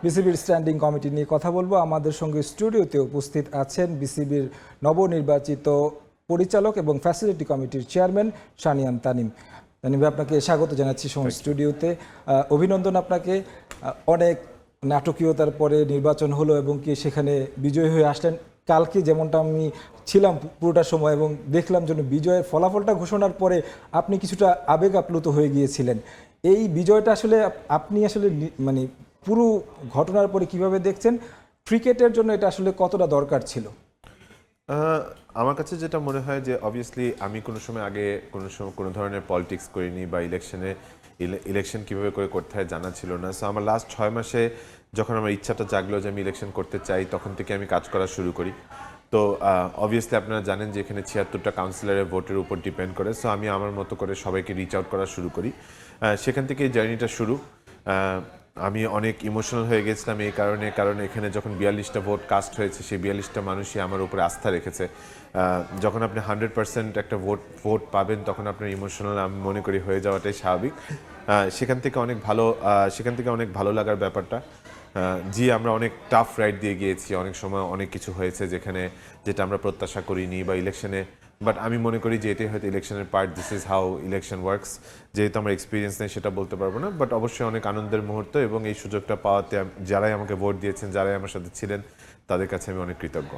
বিসিবির standing committee নিয়ে কথা বলবো। আমাদের সঙ্গে স্টুডিওতে উপস্থিত আছেন বিসিবির নবনির্বাচিত পরিচালক এবং ফ্যাসিলিটি কমিটির চেয়ারম্যান শানিয়ান তানিম। তানিম ভাই, আপনাকে স্বাগত জানাচ্ছি সময় স্টুডিওতে। অভিনন্দন আপনাকে। অনেক নাটকীয়তার পরে নির্বাচন হলো এবং কি সেখানে বিজয়ী হয়ে আসলেন। কালকে যেমনটা আমি ছিলাম পুরোটা সময় এবং দেখলাম যেন বিজয়ের ফলাফলটা ঘোষণার পরে আপনি কিছুটা আবেগ আপ্লুত হয়ে গিয়েছিলেন। এই বিজয়টা আসলে আপনি আসলে মানে পুরো ঘটনার পরে কিভাবে দেখছেন? ক্রিকেটের জন্য এটা আসলে কতটা দরকার ছিল? আমার কাছে যেটা মনে হয় যে অবভিয়াসলি আমি কোনো সময় আগে কোনো ধরনের পলিটিক্স করিনি বা ইলেকশন কীভাবে করতে হয় জানা ছিল না। সো আমার লাস্ট 6 মাসে যখন আমার ইচ্ছাটা জাগলো যে আমি ইলেকশন করতে চাই, তখন থেকে আমি কাজ করা শুরু করি। তো অবভিয়াসলি আপনারা জানেন যে এখানে 76টা কাউন্সিলরের ভোটের উপর ডিপেন্ড করে। সো আমি আমার মতো করে সবাইকে রিচ আউট করা শুরু করি। সেখান থেকে এই জার্নিটা শুরু। আমি অনেক ইমোশনাল হয়ে গেছিলাম এই কারণ এখানে যখন 42টা ভোট কাস্ট হয়েছে, সেই 42টা মানুষই আমার উপরে আস্থা রেখেছে। যখন আপনি 100% একটা ভোট পাবেন, তখন আপনার ইমোশনাল আমি মনে করি হয়ে যাওয়াটাই স্বাভাবিক। সেখান থেকে অনেক ভালো লাগার ব্যাপারটা। জি, আমরা অনেক টাফ রাইড দিয়ে গিয়েছি, অনেক সময় অনেক কিছু হয়েছে যেটা আমরা প্রত্যাশা করিনি বা ইলেকশনে, বাট আমি মনে করি যে এটাই হয়তো ইলেকশনের part. This is how election works. যেহেতু আমার এক্সপিরিয়েন্স নেই সেটা বলতে পারবো না, বাট অবশ্যই অনেক আনন্দের মুহূর্ত এবং এই সুযোগটা পাওয়াতে যারাই আমাকে ভোট দিয়েছেন, যারাই আমার সাথে ছিলেন, তাদের কাছে আমি অনেক কৃতজ্ঞ।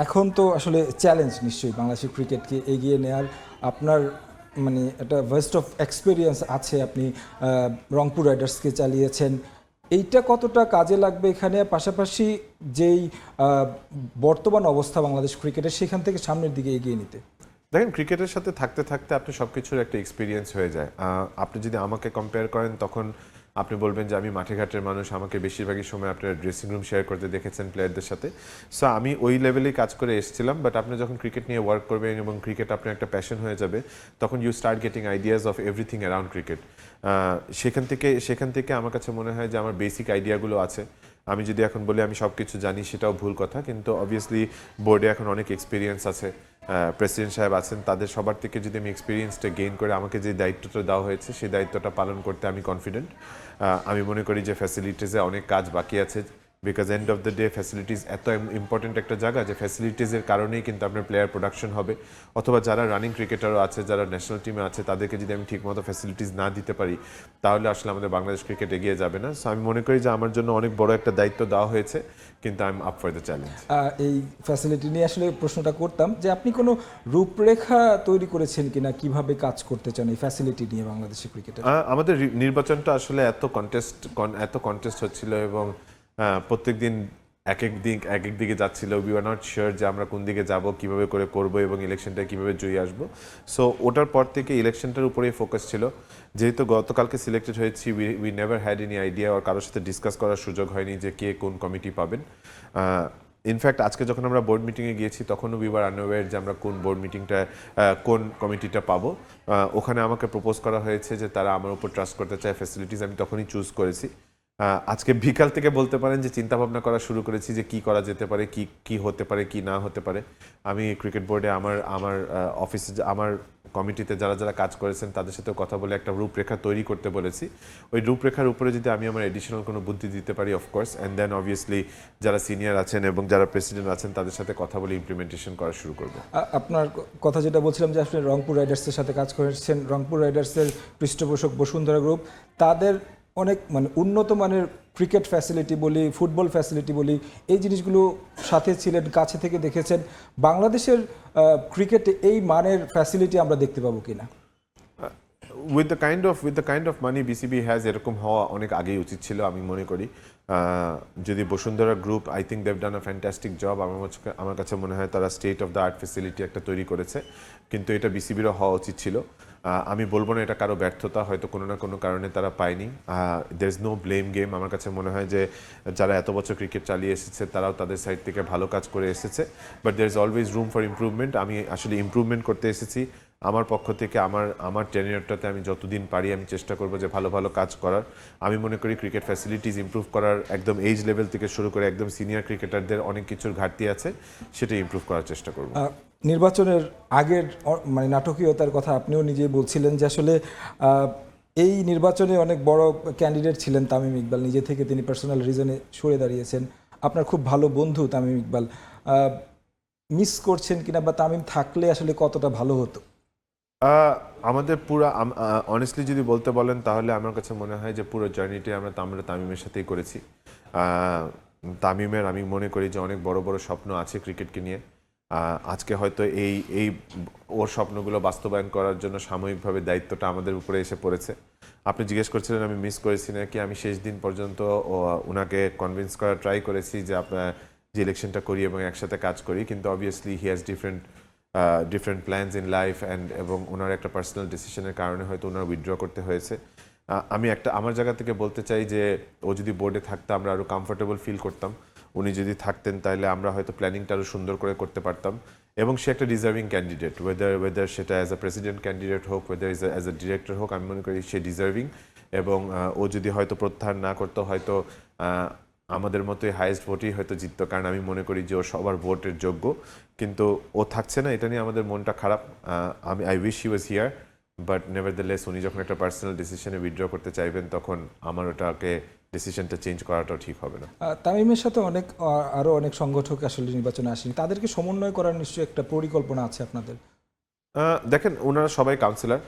এখন তো আসলে চ্যালেঞ্জ নিশ্চয়ই বাংলাদেশের ক্রিকেটকে এগিয়ে নেওয়ার। আপনার মানে একটা ভয়েস্ট অফ এক্সপিরিয়েন্স আছে, আপনি রংপুর রাইডার্সকে চালিয়েছেন। এইটা কতটা কাজে লাগবে এখানে, পাশাপাশি যেই বর্তমান অবস্থা বাংলাদেশ ক্রিকেটের, সেখান থেকে সামনের দিকে এগিয়ে নিতে? দেখেন, ক্রিকেটের সাথে থাকতে থাকতে আপনি সব কিছুর একটা এক্সপিরিয়েন্স হয়ে যায়। আপনি যদি আমাকে কম্পেয়ার করেন, তখন আপনি বলবেন যে আমি মাঠে ঘাটের মানুষ, আমাকে বেশিরভাগই সময় আপনার ড্রেসিং রুম শেয়ার করতে দেখেছেন প্লেয়ারদের সাথে। সো আমি ওই লেভেলেই কাজ করে এসেছিলাম। বাট আপনি যখন ক্রিকেট নিয়ে ওয়ার্ক করবেন এবং ক্রিকেট আপনার একটা প্যাশন হয়ে যাবে, তখন you start getting ideas of everything around cricket. সেখান থেকে আমার কাছে মনে হয় যে আমার বেসিক আইডিয়াগুলো আছে। আমি যদি এখন বলি আমি সব কিছু জানি, সেটাও ভুল কথা। কিন্তু অবভিয়াসলি বোর্ডে এখন অনেক এক্সপিরিয়েন্স আছে, প্রেসিডেন্ট সাহেব আছেন, তাদের সবার থেকে যদি আমি এক্সপিরিয়েন্সটা গেইন করে আমাকে যে দায়িত্বটা দেওয়া হয়েছে, সেই দায়িত্বটা পালন করতে আমি কনফিডেন্ট। আমি মনে করি যে ফ্যাসিলিটিসে অনেক কাজ বাকি আছে, because end of the day facilities এত ইম্পর্টেন্ট একটা জায়গা যে ফ্যাসিলিটিসের কারণেই কিন্তু আপনার প্লেয়ার প্রোডাকশন হবে। অথবা যারা রানিং ক্রিকেটারও আছে, যারা ন্যাশনাল টিমে আছে, তাদেরকে যদি আমি ঠিকমতো ফ্যাসিলিটিস না দিতে পারি, তাহলে আসলে আমাদের বাংলাদেশ ক্রিকেট এগিয়ে যাবে না। সো আমি মনে করি যে আমার জন্য অনেক বড় একটা দায়িত্ব দেওয়া হয়েছে, কিন্তু I am up for the challenge. এই ফ্যাসিলিটি নিয়ে আসলে প্রশ্নটা করতাম যে আপনি কোনো রূপরেখা তৈরি করেছেন কিনা, কিভাবে কাজ করতে চান এই ফ্যাসিলিটি নিয়ে বাংলাদেশের ক্রিকেটে? আমাদের নির্বাচনটা আসলে এত কন্টেস্ট হচ্ছিল এবং প্রত্যেক দিন এক এক দিকে যাচ্ছিল। উই আর নট শিওর যে আমরা কোন দিকে যাব, কিভাবে করব এবং ইলেকশনটা কিভাবে জয়ী আসবো। সো ওটার পর থেকে ইলেকশনটার উপরেই ফোকাস ছিল। যেহেতু গতকালকে সিলেক্টেড হয়েছি, we never had any idea, আর কারোর সাথে ডিসকাস করার সুযোগ হয়নি যে কে কোন কমিটি পাবেন। ইনফ্যাক্ট আজকে যখন আমরা বোর্ড মিটিংয়ে গিয়েছি, তখনও উই ওয়ার আনঅ্যাওয়্যার যে আমরা কোন কমিটিটা পাবো। ওখানে আমাকে প্রপোজ করা হয়েছে যে তারা আমার উপর ট্রাস্ট করতে চায়, ফ্যাসিলিটিস আমি তখনই চুজ করেছি। আজকে বিকাল থেকে বলতে পারেন যে চিন্তা ভাবনা করা শুরু করেছি যে কি করা যেতে পারে, কি হতে পারে, কি না হতে পারে। আমি ক্রিকেট বোর্ডে আমার অফিসে, আমার কমিটিতে যারা কাজ করেছেন, তাদের সাথে কথা বলে একটা রূপরেখা তৈরি করতে বলেছি। ওই রূপরেখার উপরে যদি আমি আমার এডিশনাল কোনো বুদ্ধি দিতে পারি, অফকোর্স, অ্যান্ড দেন অবভিয়াসলি যারা সিনিয়র আছেন এবং যারা প্রেসিডেন্ট আছেন, তাদের সাথে কথা বলে ইমপ্লিমেন্টেশন করা শুরু করবো। আপনার কথা যেটা বলছিলাম যে আপনি রংপুর রাইডার্সের সাথে কাজ করেছেন, রংপুর রাইডার্সের পৃষ্ঠপোষক বসুন্ধরা গ্রুপ, তাদের অনেক মানে উন্নত মানের ক্রিকেট ফ্যাসিলিটি বলি, ফুটবল ফ্যাসিলিটি বলি, এই জিনিসগুলো সাথে ছিলেন, কাছে থেকে দেখেছেন। বাংলাদেশের ক্রিকেটে এই মানের ফ্যাসিলিটি আমরা দেখতে পাবো কিনা? With the kind of money BCB has, এরকম হওয়া অনেক আগেই উচিত ছিল আমি মনে করি। যদি Bashundhara group, I think they've done a fantastic job. আমার কাছে মনে হয় তারা state of the art facility একটা তৈরি করেছে, কিন্তু এটা বিসিবিরও হওয়া উচিত ছিল। আমি বলবো না এটা কারো ব্যর্থতা, হয়তো কোনো না কোনো কারণে তারা পায়নি। There is no blame game. আমার কাছে মনে হয় যে যারা এত বছর ক্রিকেট চালিয়ে এসেছে, তারাও তাদের সাইড থেকে ভালো কাজ করে এসেছে, but there is always room for improvement. আমি আসলে ইমপ্রুভমেন্ট করতে এসেছি। আমার পক্ষ থেকে আমার টেনিয়রটাতে আমি যতদিন পারি আমি চেষ্টা করবো যে ভালো কাজ করার। আমি মনে করি ক্রিকেট ফ্যাসিলিটিস ইমপ্রুভ করার, একদম এজ লেভেল থেকে শুরু করে একদম সিনিয়র ক্রিকেটারদের অনেক কিছুর ঘাটতি আছে, সেটা ইমপ্রুভ করার চেষ্টা করবো। নির্বাচনের আগের মানে নাটকীয়তার কথা আপনিও নিজেই বলছিলেন যে আসলে এই নির্বাচনে অনেক বড় ক্যান্ডিডেট ছিলেন তামিম ইকবাল, নিজে থেকে তিনি পার্সোনাল রিজনে সরে দাঁড়িয়েছেন। আপনার খুব ভালো বন্ধু তামিম ইকবাল, মিস করছেন কিনা বা তামিম থাকলে আসলে কতটা ভালো হতো? আমাদের পুরো অনেস্টলি যদি বলতে বলেন তাহলে আমার কাছে মনে হয় যে পুরো জার্নিটি আমরা তামিমের সাথেই করেছি। তামিমের আমি মনে করি যে অনেক বড় বড় স্বপ্ন আছে ক্রিকেটকে নিয়ে। আজকে হয়তো এই এই ওর স্বপ্নগুলো বাস্তবায়ন করার জন্য সাময়িকভাবে দায়িত্বটা আমাদের উপরে এসে পড়েছে। আপনি জিজ্ঞেস করছিলেন আমি মিস করেছি নাকি, আমি শেষ দিন পর্যন্ত ওনাকে কনভিন্স করার ট্রাই করেছি যে যে ইলেকশনটা করি এবং একসাথে কাজ করি, কিন্তু obviously he has different plans in life এবং ওনার একটা পার্সোনাল ডিসিশনের কারণে হয়তো ওনার উইথড্র করতে হয়েছে। আমি আমার জায়গা থেকে বলতে চাই যে ও যদি বোর্ডে থাকতো আমরা আরও কমফোর্টেবল ফিল করতাম। উনি যদি থাকতেন তাহলে আমরা হয়তো প্ল্যানিংটা আরও সুন্দর করে করতে পারতাম। এবং সে একটা ডিজার্ভিং ক্যান্ডিডেট, ওয়েদার সেটা অ্যাজ আ প্রেসিডেন্ট ক্যান্ডিডেট হোক, ওয়েদার অ্যাজ আ ডিরেক্টর হোক, আমি মনে করি সে ডিজার্ভিং। এবং ও যদি হয়তো প্রত্যাহার না করতো হয়তো আমাদের মতোই হাইয়েস্ট ভোটই হয়তো জিততো, কারণ আমি মনে করি যে ও সবার ভোটের যোগ্য। কিন্তু ও থাকছে না, এটা নিয়ে আমাদের মনটা খারাপ। I wish he was here, but nevertheless উনি যখন একটা পার্সোনাল ডিসিশনে উইথড্র করতে চাইবেন তখন আমার ওটাকে ডিসিশনটা চেঞ্জ করাটাও ঠিক হবে না। তামিমের সাথে আরো অনেক সংগঠক আসলে নির্বাচনে আসেনি, তাদেরকে সমন্বয় করার নিশ্চয়ই একটা পরিকল্পনা আছে আপনাদের? দেখেন ওনারা সবাই কাউন্সিলর।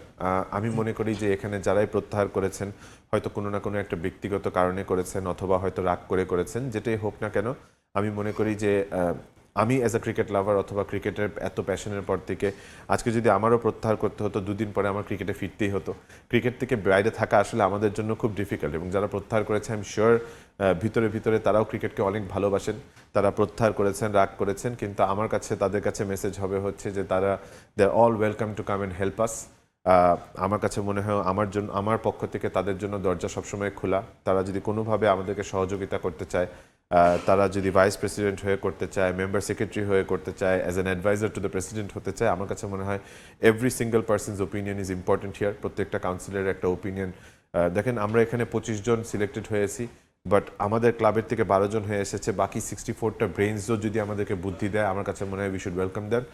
আমি মনে করি যে এখানে যারাই প্রত্যাহার করেছেন হয়তো কোনো না কোনো একটা ব্যক্তিগত কারণে করেছেন অথবা হয়তো রাগ করে করেছেন, যেটাই হোক না কেন আমি মনে করি যে আমি অ্যাজ আ ক্রিকেট লাভার অথবা ক্রিকেটের এত প্যাশনের পর থেকে আজকে যদি আমারও প্রত্যাহার করতে হতো দুদিন পরে আমার ক্রিকেটে ফিরতেই হতো। ক্রিকেট থেকে বাইরে থাকা আসলে আমাদের জন্য খুব ডিফিকাল্ট, এবং যারা প্রত্যাহার করেছে আই এম শিওর ভিতরে ভিতরে তারাও ক্রিকেটকে অনেক ভালোবাসেন। তারা প্রত্যাহার করেছেন, রাগ করেছেন, কিন্তু আমার কাছে তাদের কাছে মেসেজ হবে হচ্ছে যে তারা they are all welcome to come and help us. আমার কাছে মনে হয় আমার পক্ষ থেকে তাদের জন্য দরজা সবসময় খোলা। তারা যদি কোনোভাবে আমাদেরকে সহযোগিতা করতে চায়, তারা যদি ভাইস প্রেসিডেন্ট হয়ে করতে চায়, মেম্বার সেক্রেটারি হয়ে করতে চায়, as an adviser to the president হতে চায়, আমার কাছে মনে হয় every single person's opinion is important here. প্রত্যেকটা কাউন্সিলের একটা ওপিনিয়ন। দেখেন আমরা এখানে 25 জন সিলেক্টেড হয়েছি, বাট আমাদের ক্লাবের থেকে 12 জন হয়ে এসেছে। বাকি 64টা ব্রেইনসও যদি আমাদেরকে বুদ্ধি দেয় আমার কাছে মনে হয় উই শুড ওয়েলকাম দেন।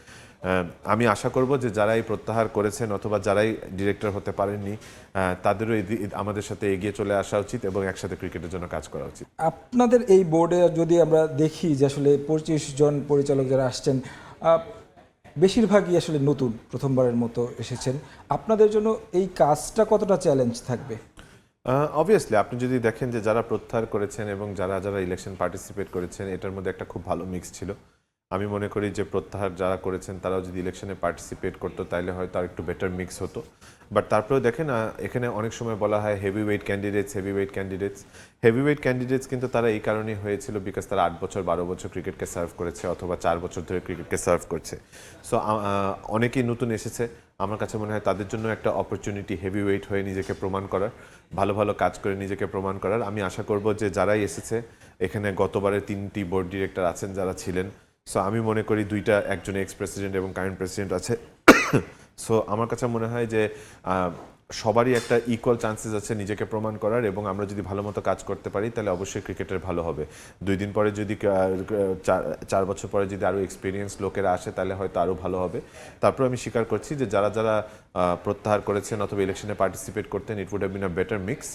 আমি আশা করব যে যারাই প্রত্যাহার করেছেন অথবা যারাই ডিরেক্টর হতে পারেননি তাদেরও আমাদের সাথে এগিয়ে চলে আসা উচিত এবং একসাথে ক্রিকেটের জন্য কাজ করা উচিত। আপনাদের এই বোর্ডে যদি আমরা দেখি যে আসলে 25 জন পরিচালক যারা আসছেন, বেশিরভাগই আসলে নতুন, প্রথমবারের মতো এসেছেন। আপনাদের জন্য এই কাজটা কতটা চ্যালেঞ্জ থাকবে? অবভিয়াসলি আপনি যদি দেখেন যে যারা প্রত্যাহার করেছেন এবং যারা যারা ইলেকশন পার্টিসিপেট করেছেন এটার মধ্যে একটা খুব ভালো মিক্স ছিল। আমি মনে করি যে প্রত্যাহার যারা করেছেন তারাও যদি ইলেকশনে পার্টিসিপেট করতো তাহলে হয়তো আর একটু বেটার মিক্স হতো। বাট তারপরেও দেখেন এখানে অনেক সময় বলা হয় হেভি ওয়েট ক্যান্ডিডেটস কিন্তু তারা এই কারণেই হয়েছিল বিকজ তারা 8 বছর 12 বছর ক্রিকেটকে সার্ভ করেছে অথবা 4 বছর ধরে ক্রিকেটকে সার্ভ করছে। সো অনেকেই নতুন এসেছে, আমার কাছে মনে হয় তাদের জন্য একটা অপরচুনিটি হেভি ওয়েট হয়ে নিজেকে প্রমাণ করার, ভালো ভালো কাজ করে নিজেকে প্রমাণ করার। আমি আশা করব যে যারাই এসেছে, এখানে গতবারের 3টি বোর্ড ডিরেক্টর আছেন যারা ছিলেন, সো আমি মনে করি একজন এক্স প্রেসিডেন্ট এবং কারেন্ট প্রেসিডেন্ট আছে। সো আমার কাছে মনে হয় যে সবারই একটা ইকুয়াল চান্সেস আছে নিজেকে প্রমাণ করার, এবং আমরা যদি ভালো মতো কাজ করতে পারি তাহলে অবশ্যই ক্রিকেটের ভালো হবে। 2 দিন পরে যদি 4 বছর পরে যদি আরও এক্সপিরিয়েন্স লোকেরা আসে তাহলে হয়তো আরও ভালো হবে। তারপর আমি স্বীকার করছি যে যারা যারা প্রত্যাহার করেছেন অথবা ইলেকশনে পার্টিসিপেট করতেন it would have been a better mix.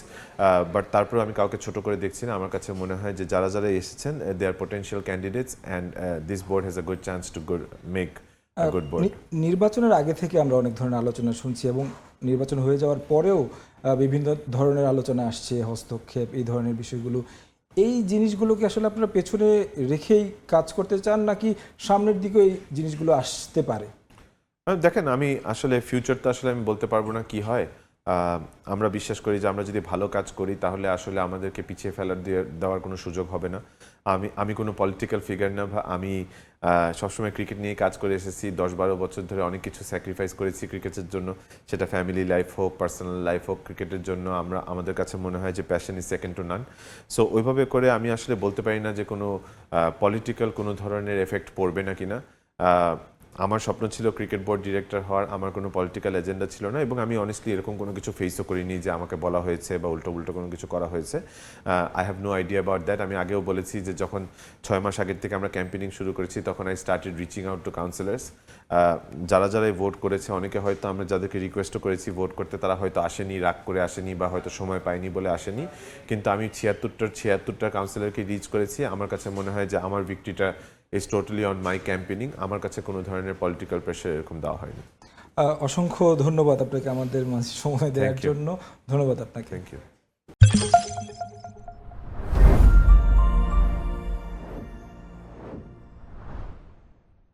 But তারপর আমি কাউকে ছোট করে দেখছি না। আমার কাছে মনে হয় যে যারা যারা এসেছেন they are potential candidates and this board has a good chance to make নির্বাচনের আগে থেকে আমরা অনেক ধরনের আলোচনা শুনছি এবং নির্বাচন হয়ে যাওয়ার পরেও বিভিন্ন ধরনের আলোচনা আসছে, হস্তক্ষেপ, এই ধরনের বিষয়গুলো। এই জিনিসগুলোকে আসলে আপনারা পেছনে রেখেই কাজ করতে চান নাকি সামনের দিকে এই জিনিসগুলো আসতে পারে? দেখেন আমি আসলে ফিউচারটা আসলে আমি বলতে পারবো না কি হয়। আমরা বিশ্বাস করি যে আমরা যদি ভালো কাজ করি তাহলে আসলে আমাদেরকে পিছিয়ে দেওয়ার কোনো সুযোগ হবে না। আমি কোনো পলিটিক্যাল ফিগার না, আমি সবসময় ক্রিকেট নিয়ে কাজ করে এসেছি। 10-12 বছর ধরে অনেক কিছু স্যাক্রিফাইস করেছি ক্রিকেটের জন্য, সেটা ফ্যামিলি লাইফ হোক, পার্সোনাল লাইফ হোক। ক্রিকেটের জন্য আমাদের কাছে মনে হয় যে passion is second two naan. So ওইভাবে করে আমি আসলে বলতে পারি না যে কোনো পলিটিক্যাল কোনো ধরনের এফেক্ট পড়বে না কিনা। আমার স্বপ্ন ছিল ক্রিকেট বোর্ড ডিরেক্টর হওয়ার, আমার কোনো পলিটিক্যাল এজেন্ডা ছিল না, এবং আমি অনেস্টলি এরকম কোনো কিছু ফেসও করিনি যে আমাকে বলা হয়েছে বা উল্টো উল্টো কোনো কিছু করা হয়েছে। I have no idea about that. আমি আগেও বলেছি যে যখন 6 মাস আগের থেকে আমরা ক্যাম্পেনিং শুরু করেছি, তখন I started reaching out to councillors. যারা যারাই ভোট করেছে, অনেকে হয়তো আমরা যাদেরকে রিকোয়েস্টও করেছি ভোট করতে, তারা হয়তো আসেনি, রাগ করে আসেনি বা হয়তো সময় পায়নি বলে আসেনি, কিন্তু আমি 76টা কাউন্সিলরকে রিচ করেছি। আমার কাছে মনে হয় যে আমার ভিক্টরিটা is totally on my campaigning. আমার কাছে কোনো ধরনের পলিটিক্যাল প্রেশার এরকম দেওয়া হয়নি। অসংখ্য ধন্যবাদ আপনাকে আমাদের মাঝে সময় দেওয়ার Thank you. জন্য। ধন্যবাদ আপনাকে। Thank you.